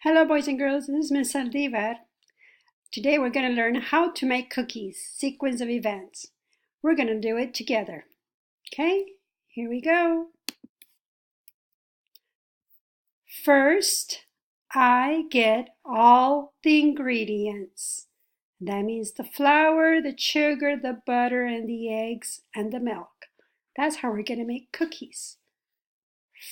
Hello boys and girls, this is Miss Saldivar. Today we're going to learn how to make cookies, sequence of events. We're going to do it together. Okay, here we go. First, I get all the ingredients. That means the flour, the sugar, the butter, and the eggs, and the milk. That's how we're going to make cookies.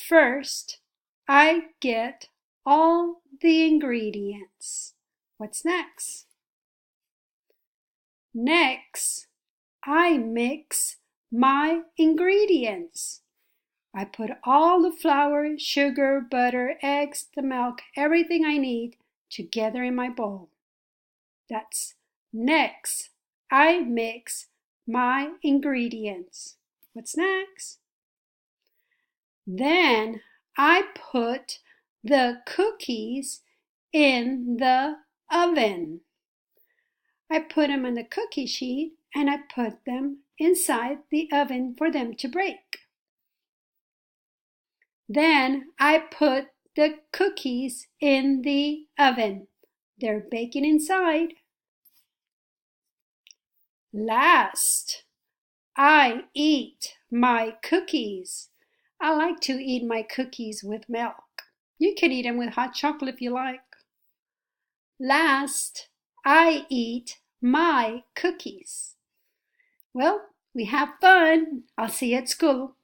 First, I get all the ingredients. What's next? Next, I mix my ingredients. I put all the flour, sugar, butter, eggs, the milk, everything I need together in my bowl. That's next. I mix my ingredients. What's next? Then I put the cookies in the oven. I put them on the cookie sheet and I put them inside the oven for them to break. Then I put the cookies in the oven. They're baking inside. Last, I eat my cookies. I like to eat my cookies with milk. You can eat them with hot chocolate if you like. Last, I eat my cookies. Well, we have fun. I'll see you at school.